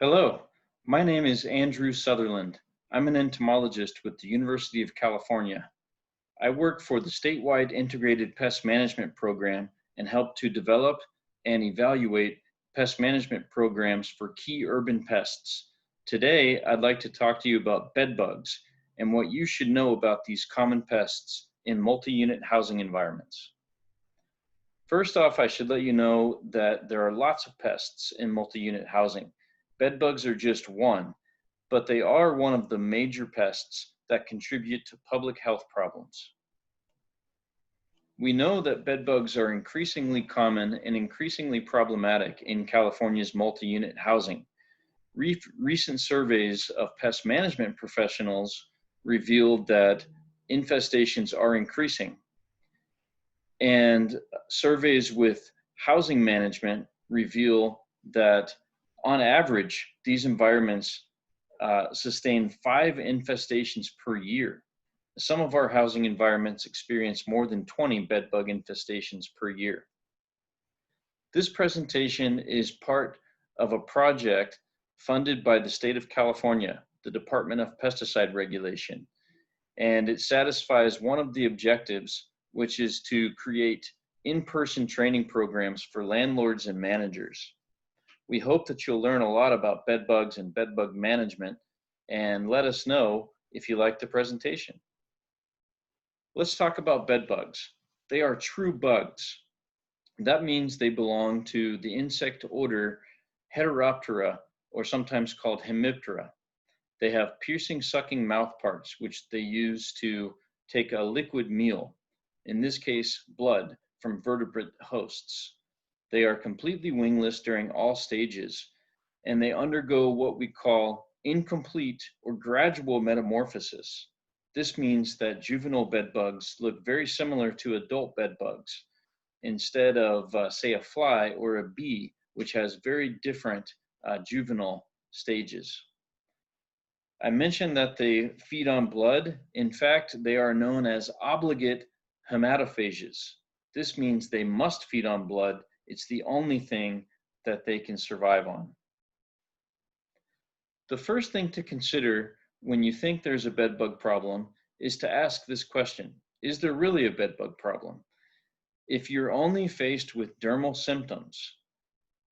Hello, my name is Andrew Sutherland. I'm an entomologist with the University of California. I work for the Statewide Integrated Pest Management Program and help to develop and evaluate pest management programs for key urban pests. Today, I'd like to talk to you about bed bugs and what you should know about these common pests in multi-unit housing environments. First off, I should let you know that there are lots of pests in multi-unit housing. Bed bugs are just one, but they are one of the major pests that contribute to public health problems. We know that bed bugs are increasingly common and increasingly problematic in California's multi-unit housing. Recent surveys of pest management professionals revealed that infestations are increasing. And surveys with housing management reveal that on average, these environments sustain 5 infestations per year. Some of our housing environments experience more than 20 bed bug infestations per year. This presentation is part of a project funded by the state of California, the Department of Pesticide Regulation, and it satisfies one of the objectives, which is to create in-person training programs for landlords and managers. We hope that you'll learn a lot about bed bugs and bed bug management, and let us know if you like the presentation. Let's talk about bed bugs. They are true bugs. That means they belong to the insect order Heteroptera, or sometimes called Hemiptera. They have piercing, sucking mouth parts, which they use to take a liquid meal, in this case, blood, from vertebrate hosts. They are completely wingless during all stages, and they undergo what we call incomplete or gradual metamorphosis. This means that juvenile bed bugs look very similar to adult bed bugs, instead of, say, a fly or a bee, which has very different juvenile stages. I mentioned that they feed on blood. In fact, they are known as obligate hematophages. This means they must feed on blood. It's the only thing that they can survive on. The first thing to consider when you think there's a bed bug problem is to ask this question: is there really a bed bug problem? If you're only faced with dermal symptoms,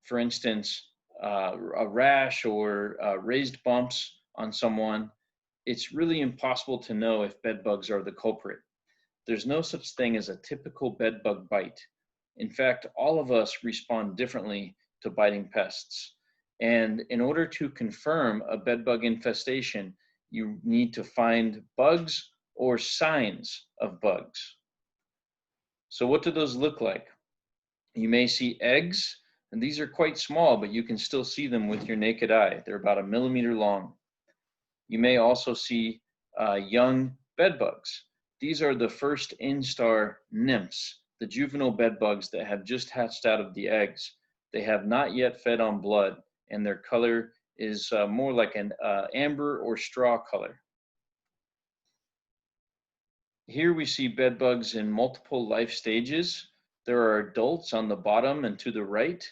for instance, a rash or raised bumps on someone, it's really impossible to know if bed bugs are the culprit. There's no such thing as a typical bed bug bite. In fact, all of us respond differently to biting pests. And in order to confirm a bed bug infestation, you need to find bugs or signs of bugs. So what do those look like? You may see eggs, and these are quite small, but you can still see them with your naked eye. They're about 1 millimeter long. You may also see young bed bugs. These are the first instar nymphs, the juvenile bed bugs that have just hatched out of the eggs. They have not yet fed on blood, and their color is more like an amber or straw color. Here we see bed bugs in multiple life stages. There are adults on the bottom and to the right,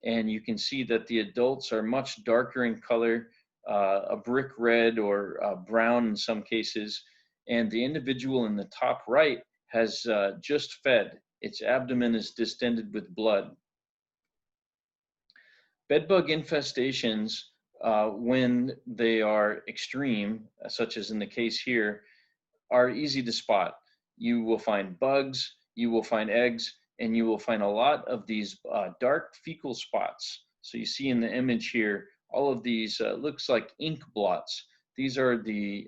and you can see that the adults are much darker in color, a brick red or brown in some cases, and the individual in the top right has just fed. Its abdomen is distended with blood. Bedbug infestations, when they are extreme, such as in the case here, are easy to spot. You will find bugs, you will find eggs, and you will find a lot of these dark fecal spots. So you see in the image here, all of these looks like ink blots. These are the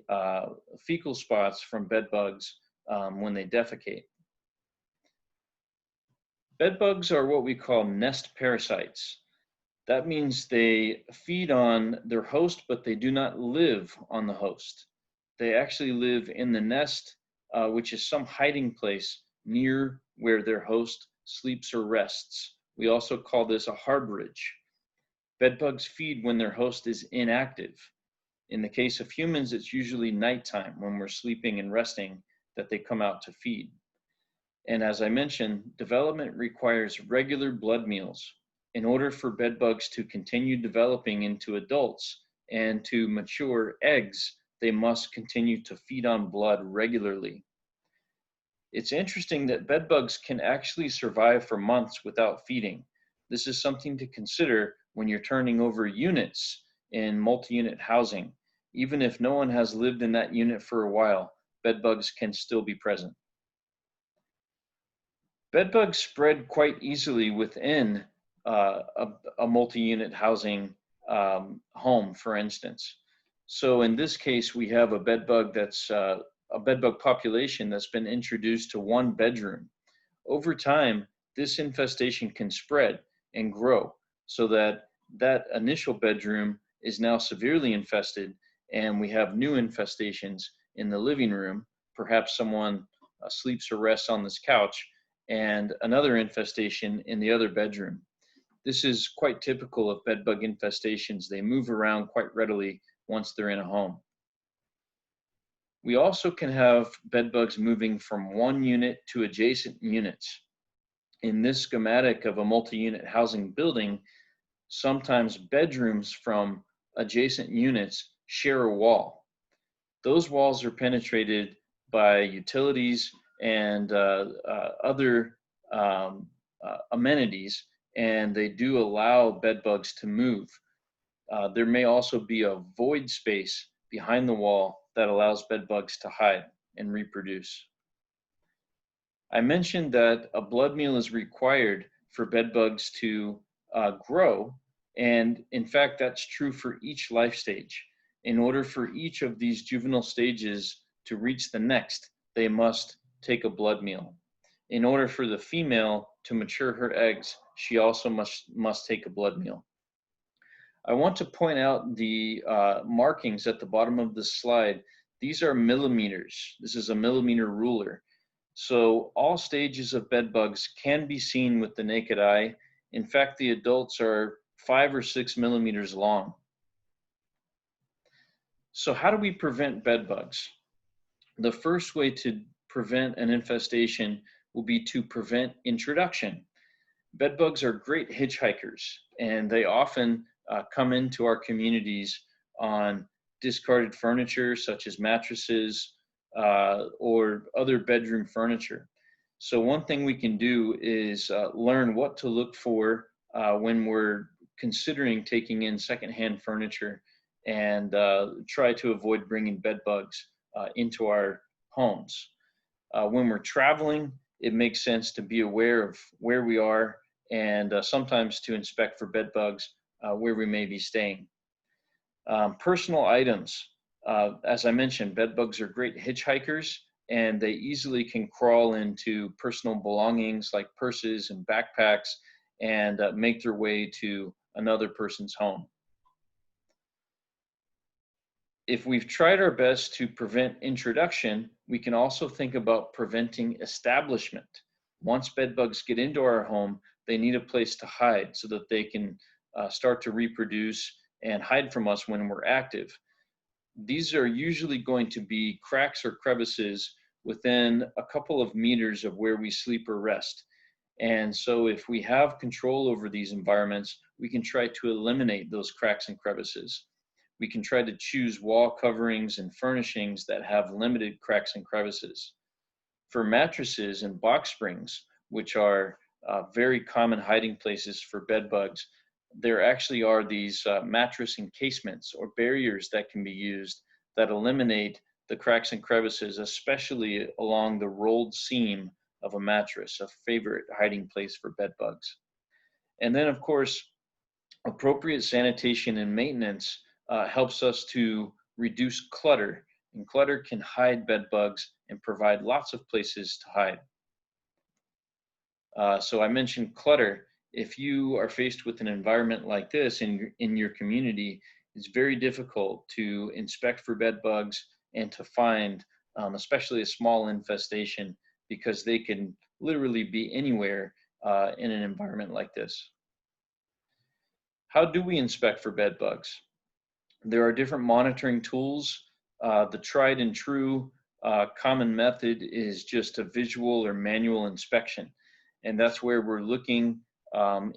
fecal spots from bed bugs when they defecate. Bed bugs are what we call nest parasites. That means they feed on their host, but they do not live on the host. They actually live in the nest, which is some hiding place near where their host sleeps or rests. We also call this a harbridge. Bed bugs feed when their host is inactive. In the case of humans, it's usually nighttime when we're sleeping and resting that they come out to feed. And as I mentioned, development requires regular blood meals. in order for bed bugs to continue developing into adults and to mature eggs, they must continue to feed on blood regularly. It's interesting that bed bugs can actually survive for months without feeding. This is something to consider when you're turning over units in multi-unit housing. Even if no one has lived in that unit for a while, bed bugs can still be present. Bed bugs spread quite easily within a multi-unit housing home, for instance. So in this case, we have a bed bug that's a bed bug population that's been introduced to one bedroom. Over time, this infestation can spread and grow so that that initial bedroom is now severely infested, and we have new infestations in the living room. Perhaps someone sleeps or rests on this couch, and another infestation in the other bedroom. This is quite typical of bed bug infestations. They move around quite readily once they're in a home. We also can have bed bugs moving from one unit to adjacent units. In this schematic of a multi-unit housing building, sometimes bedrooms from adjacent units share a wall. Those walls are penetrated by utilities and other amenities, and they do allow bed bugs to move. There may also be a void space behind the wall that allows bed bugs to hide and reproduce. I mentioned that a blood meal is required for bed bugs to grow, and in fact that's true for each life stage. In order for each of these juvenile stages to reach the next, they must take a blood meal. In order for the female to mature her eggs, she also must take a blood meal. I want to point out the markings at the bottom of this slide. These are millimeters. This is a millimeter ruler. So all stages of bed bugs can be seen with the naked eye. In fact, the adults are 5 or 6 millimeters long. So how do we prevent bed bugs? The first way to prevent an infestation will be to prevent introduction. Bed bugs are great hitchhikers, and they often come into our communities on discarded furniture such as mattresses or other bedroom furniture. So one thing we can do is learn what to look for when we're considering taking in secondhand furniture, and try to avoid bringing bed bugs into our homes. When we're traveling, it makes sense to be aware of where we are, and sometimes to inspect for bed bugs where we may be staying. Personal items. As I mentioned, bed bugs are great hitchhikers, and they easily can crawl into personal belongings like purses and backpacks and make their way to another person's home. If we've tried our best to prevent introduction, we can also think about preventing establishment. Once bed bugs get into our home, they need a place to hide so that they can start to reproduce and hide from us when we're active. These are usually going to be cracks or crevices within a couple of meters of where we sleep or rest. And so if we have control over these environments, we can try to eliminate those cracks and crevices. We can try to choose wall coverings and furnishings that have limited cracks and crevices. For mattresses and box springs, which are very common hiding places for bed bugs, there actually are these mattress encasements or barriers that can be used that eliminate the cracks and crevices, especially along the rolled seam of a mattress, a favorite hiding place for bed bugs. And then, of course, appropriate sanitation and maintenance helps us to reduce clutter, and clutter can hide bed bugs and provide lots of places to hide. So I mentioned clutter. If you are faced with an environment like this in your community, it's very difficult to inspect for bed bugs and to find, especially a small infestation, because they can literally be anywhere in an environment like this. How do we inspect for bed bugs? There are different monitoring tools. The tried and true common method is just a visual or manual inspection. And that's where we're looking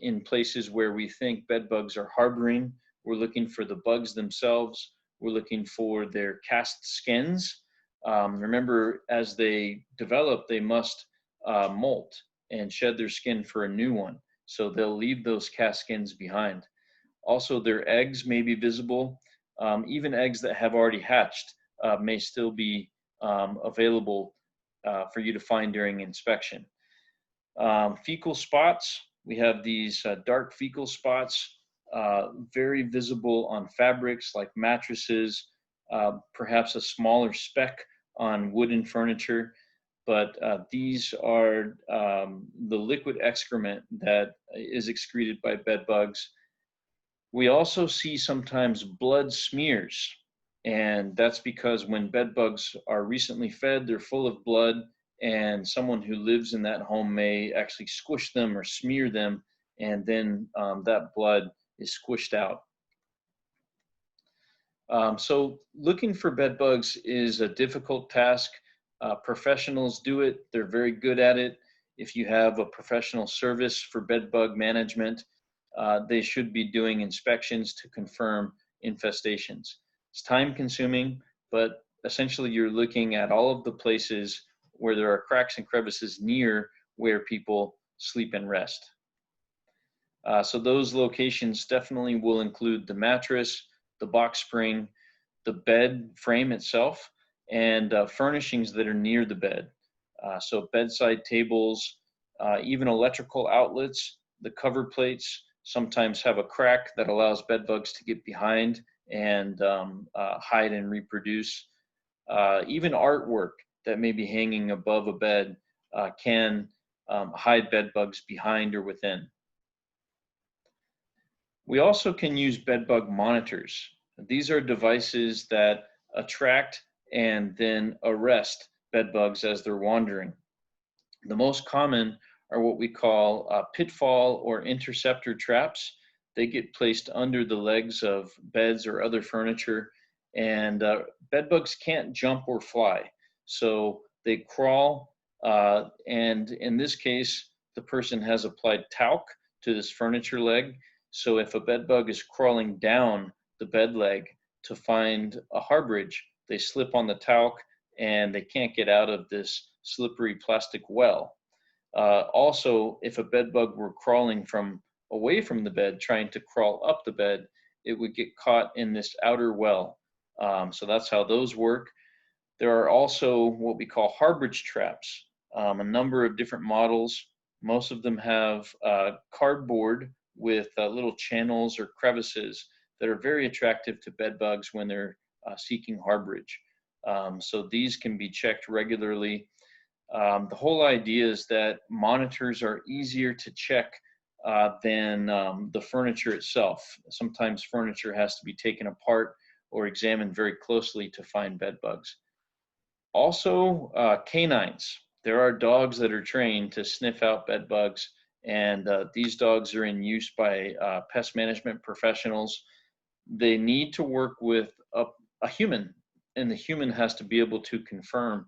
in places where we think bed bugs are harboring. We're looking for the bugs themselves. We're looking for their cast skins. Remember, as they develop, they must molt and shed their skin for a new one. So they'll leave those cast skins behind. Also, their eggs may be visible. Even eggs that have already hatched may still be available for you to find during inspection. Fecal spots, we have these dark fecal spots, very visible on fabrics like mattresses, perhaps a smaller speck on wooden furniture, but these are the liquid excrement that is excreted by bed bugs. We also see sometimes blood smears, and that's because when bed bugs are recently fed, they're full of blood, and someone who lives in that home may actually squish them or smear them, and then that blood is squished out. So looking for bed bugs is a difficult task. Professionals do it. They're very good at it. If you have a professional service for bed bug management, they should be doing inspections to confirm infestations. It's time consuming, but essentially you're looking at all of the places where there are cracks and crevices near where people sleep and rest. So those locations definitely will include the mattress, the box spring, the bed frame itself, and furnishings that are near the bed. So bedside tables, even electrical outlets, the cover plates sometimes have a crack that allows bed bugs to get behind and hide and reproduce. Even artwork that may be hanging above a bed can hide bed bugs behind or within. We also can use bed bug monitors. These are devices that attract and then arrest bed bugs as they're wandering. The most common are what we call pitfall or interceptor traps. They get placed under the legs of beds or other furniture, and bed bugs can't jump or fly. So they crawl, and in this case, the person has applied talc to this furniture leg. So if a bed bug is crawling down the bed leg to find a harbridge, they slip on the talc and they can't get out of this slippery plastic well. Also, if a bed bug were crawling from away from the bed, trying to crawl up the bed, it would get caught in this outer well. So that's how those work. There are also what we call Harbridge traps, a number of different models. Most of them have cardboard with little channels or crevices that are very attractive to bed bugs when they're seeking harbridge. So these can be checked regularly. The whole idea is that monitors are easier to check than the furniture itself. Sometimes furniture has to be taken apart or examined very closely to find bed bugs. Also, canines. There are dogs that are trained to sniff out bed bugs, and these dogs are in use by pest management professionals. They need to work with a human, and the human has to be able to confirm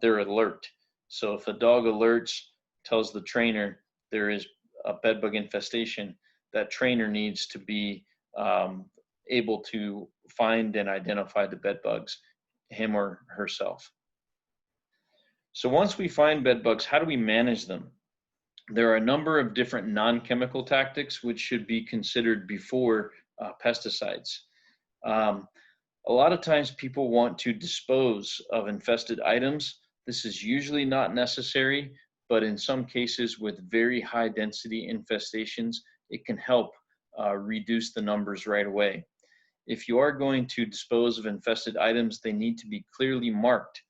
their alert. So if a dog alerts, tells the trainer there is a bed bug infestation, that trainer needs to be able to find and identify the bed bugs, him or herself. So once we find bed bugs, how do we manage them? There are a number of different non-chemical tactics which should be considered before pesticides. A lot of times people want to dispose of infested items. This is usually not necessary, but in some cases with very high density infestations, it can help reduce the numbers right away. If you are going to dispose of infested items, they need to be clearly marked.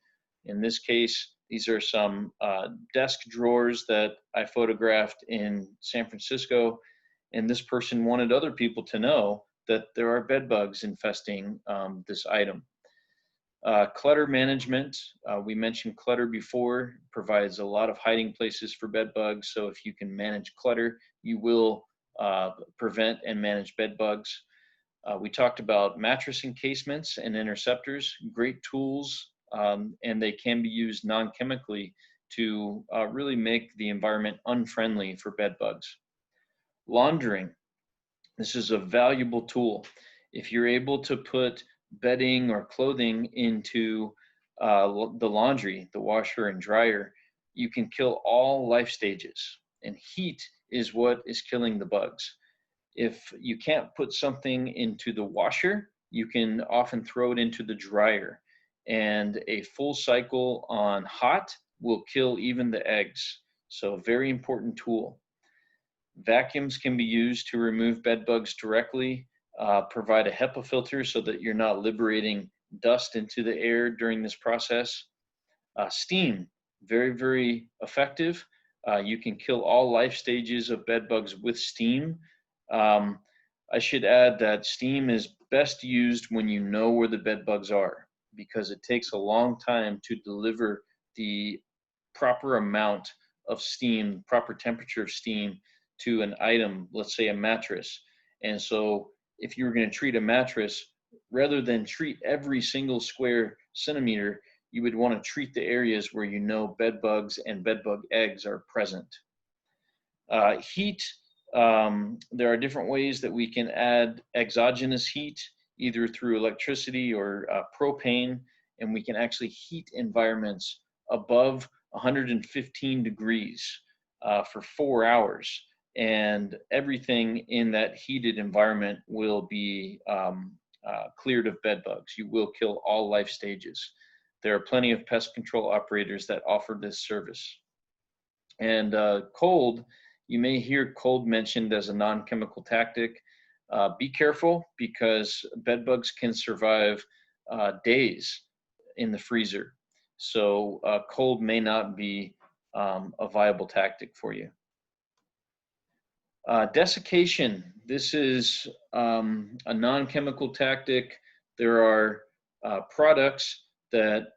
In this case, these are some desk drawers that I photographed in San Francisco, and this person wanted other people to know that there are bed bugs infesting this item. Clutter management, we mentioned clutter before, provides a lot of hiding places for bed bugs. So if you can manage clutter, you will prevent and manage bed bugs. We talked about mattress encasements and interceptors, great tools, and they can be used non-chemically to really make the environment unfriendly for bed bugs. Laundering. This is a valuable tool. If you're able to put bedding or clothing into the laundry, the washer and dryer, you can kill all life stages. And heat is what is killing the bugs. If you can't put something into the washer, you can often throw it into the dryer. And a full cycle on hot will kill even the eggs. So very important tool. Vacuums can be used to remove bed bugs directly, provide a HEPA filter so that you're not liberating dust into the air during this process. Steam, very, very effective. You can kill all life stages of bed bugs with steam. I should add that steam is best used when you know where the bed bugs are, because it takes a long time to deliver the proper amount of steam, proper temperature of steam to an item, let's say a mattress. And so if you were going to treat a mattress, rather than treat every single square centimeter, you would want to treat the areas where you know bed bugs and bed bug eggs are present. Heat, there are different ways that we can add exogenous heat, either through electricity or propane, and we can actually heat environments above 115 degrees for 4 hours. And everything in that heated environment will be cleared of bed bugs. You will kill all life stages. There are plenty of pest control operators that offer this service. And cold, you may hear cold mentioned as a non-chemical tactic. Be careful, because bed bugs can survive days in the freezer. So cold may not be a viable tactic for you. Desiccation, this is a non-chemical tactic. There are products that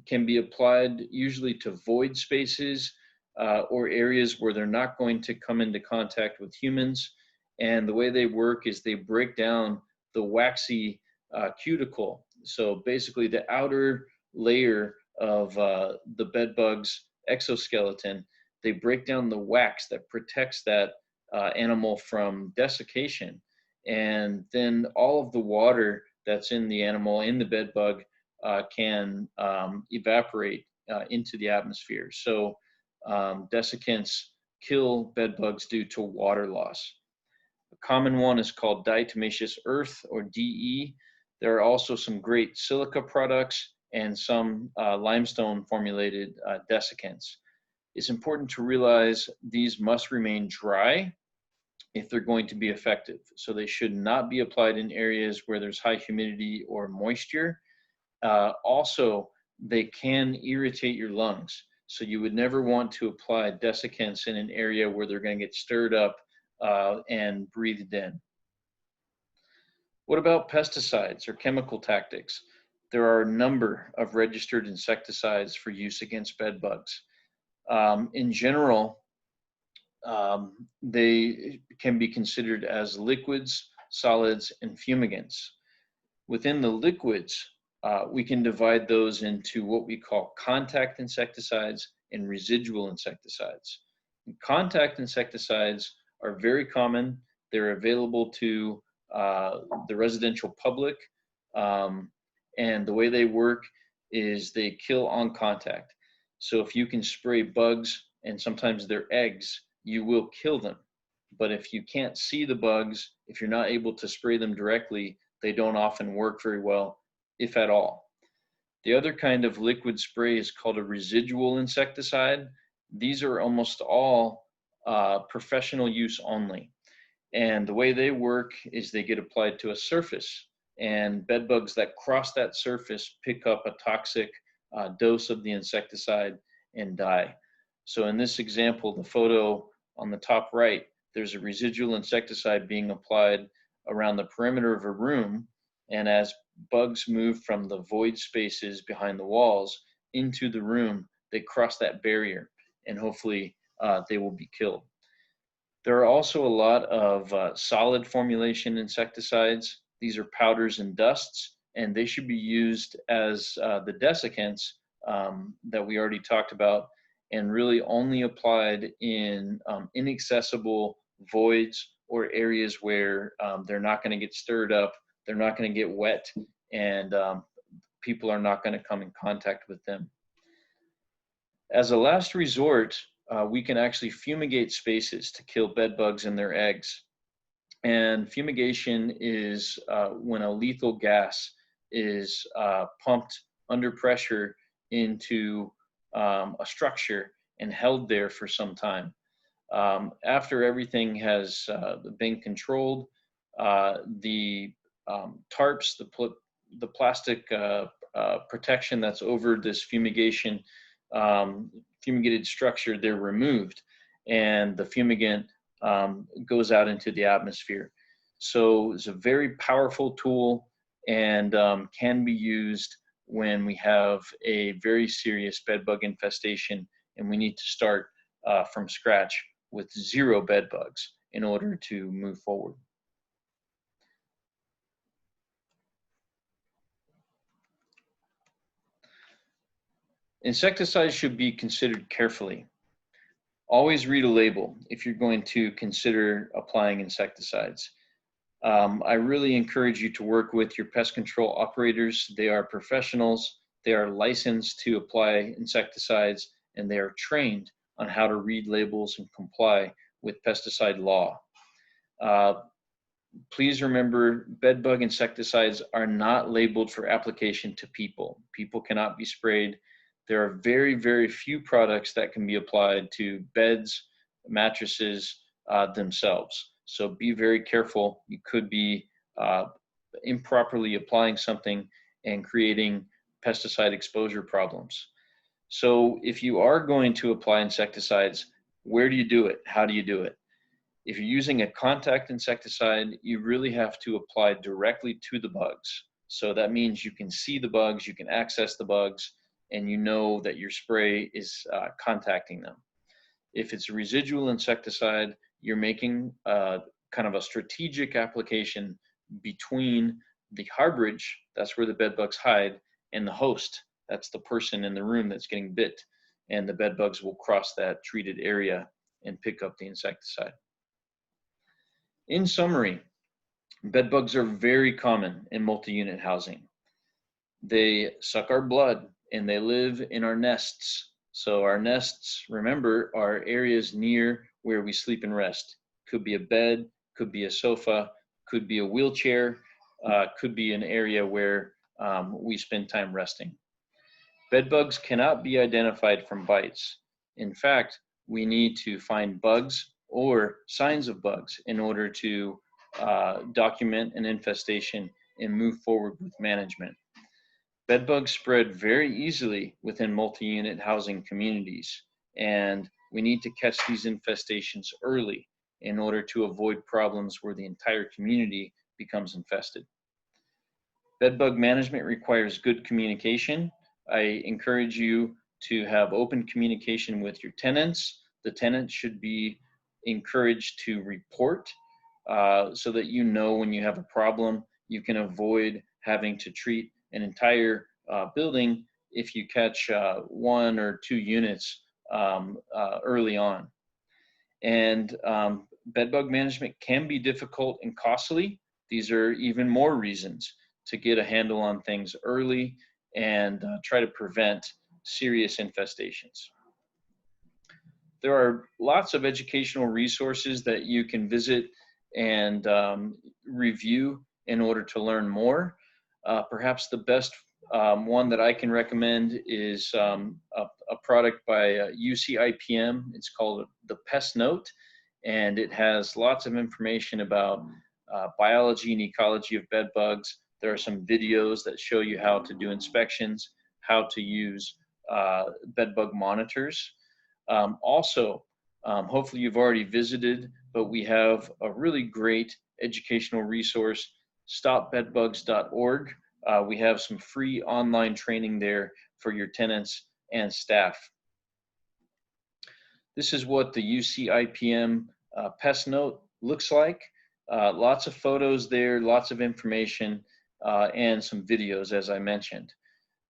can be applied usually to void spaces or areas where they're not going to come into contact with humans. And the way they work is they break down the waxy cuticle. So basically the outer layer of the bed bug's exoskeleton, they break down the wax that protects that animal from desiccation. And then all of the water that's in the animal, in the bed bug, can evaporate into the atmosphere. So desiccants kill bed bugs due to water loss. A common one is called diatomaceous earth, or DE. There are also some great silica products and some limestone formulated desiccants. It's important to realize these must remain dry if they're going to be effective. So they should not be applied in areas where there's high humidity or moisture. Also, they can irritate your lungs. So you would never want to apply desiccants in an area where they're going to get stirred up and breathed in. What about pesticides or chemical tactics? There are a number of registered insecticides for use against bed bugs. In general, they can be considered as liquids, solids, and fumigants. Within the liquids, we can divide those into what we call contact insecticides and residual insecticides. Contact insecticides are very common. They're available to the residential public, and the way they work is they kill on contact. So if you can spray bugs and sometimes their eggs, you will kill them. But if you can't see the bugs, if you're not able to spray them directly, they don't often work very well, if at all. The other kind of liquid spray is called a residual insecticide. These are almost all professional use only. And the way they work is they get applied to a surface, and bed bugs that cross that surface pick up a toxic dose of the insecticide and die. So in this example, the photo on the top right, there's a residual insecticide being applied around the perimeter of a room, and as bugs move from the void spaces behind the walls into the room, they cross that barrier, and hopefully they will be killed. There are also a lot of solid formulation insecticides. These are powders and dusts, and they should be used as the desiccants that we already talked about, and really only applied in inaccessible voids, or areas where they're not going to get stirred up, they're not going to get wet, and people are not going to come in contact with them. As a last resort, we can actually fumigate spaces to kill bed bugs and their eggs. And fumigation is when a lethal gas is pumped under pressure into a structure and held there for some time. After everything has been controlled, the tarps, the plastic protection that's over this fumigated structure, they're removed, and the fumigant goes out into the atmosphere. So it's a very powerful tool, and can be used when we have a very serious bed bug infestation and we need to start from scratch with 0 bed bugs in order to move forward. Insecticides should be considered carefully. Always read a label if you're going to consider applying insecticides. I really encourage you to work with your pest control operators. They are professionals, they are licensed to apply insecticides, and they are trained on how to read labels and comply with pesticide law. Please remember, bed bug insecticides are not labeled for application to people. People cannot be sprayed. There are very, very few products that can be applied to beds, mattresses themselves. So be very careful. You could be improperly applying something and creating pesticide exposure problems. So if you are going to apply insecticides, where do you do it? How do you do it? If you're using a contact insecticide, you really have to apply directly to the bugs. So that means you can see the bugs, you can access the bugs, and you know that your spray is contacting them. If it's a residual insecticide, you're making kind of a strategic application between the harbridge, that's where the bed bugs hide, and the host, that's the person in the room that's getting bit, and the bed bugs will cross that treated area and pick up the insecticide. In summary, bed bugs are very common in multi-unit housing. They suck our blood and they live in our nests. So our nests, remember, are areas near where we sleep and rest. Could be a bed, could be a sofa, could be a wheelchair, could be an area where we spend time resting. Bed bugs cannot be identified from bites. In fact, we need to find bugs or signs of bugs in order to document an infestation and move forward with management. Bed bugs spread very easily within multi-unit housing communities, and we need to catch these infestations early in order to avoid problems where the entire community becomes infested. Bed bug management requires good communication. I encourage you to have open communication with your tenants. The tenants should be encouraged to report so that you know when you have a problem. You can avoid having to treat an entire building if you catch 1 or 2 units early on. And bed bug management can be difficult and costly. These are even more reasons to get a handle on things early and try to prevent serious infestations. There are lots of educational resources that you can visit and review in order to learn more. Perhaps the best one that I can recommend is a product by UC Ipm. It's called the Pest Note, and it has lots of information about biology and ecology of bed bugs. There are some videos that show you how to do inspections, how to use bed bug monitors. Also, hopefully you've already visited, but we have a really great educational resource, stopbedbugs.org. We have some free online training there for your tenants and staff. This is what the UC Ipm Pest Note looks like. Lots of photos there, lots of information, and some videos, as I mentioned.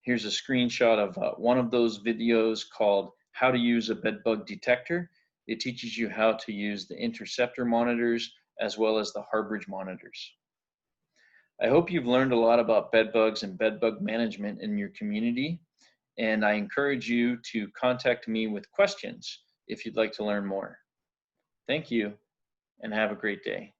Here's a screenshot of one of those videos called How to Use a Bed Bug Detector. It teaches you how to use the Interceptor monitors as well as the Harbridge monitors. I hope you've learned a lot about bed bugs and bed bug management in your community, and I encourage you to contact me with questions if you'd like to learn more. Thank you, and have a great day.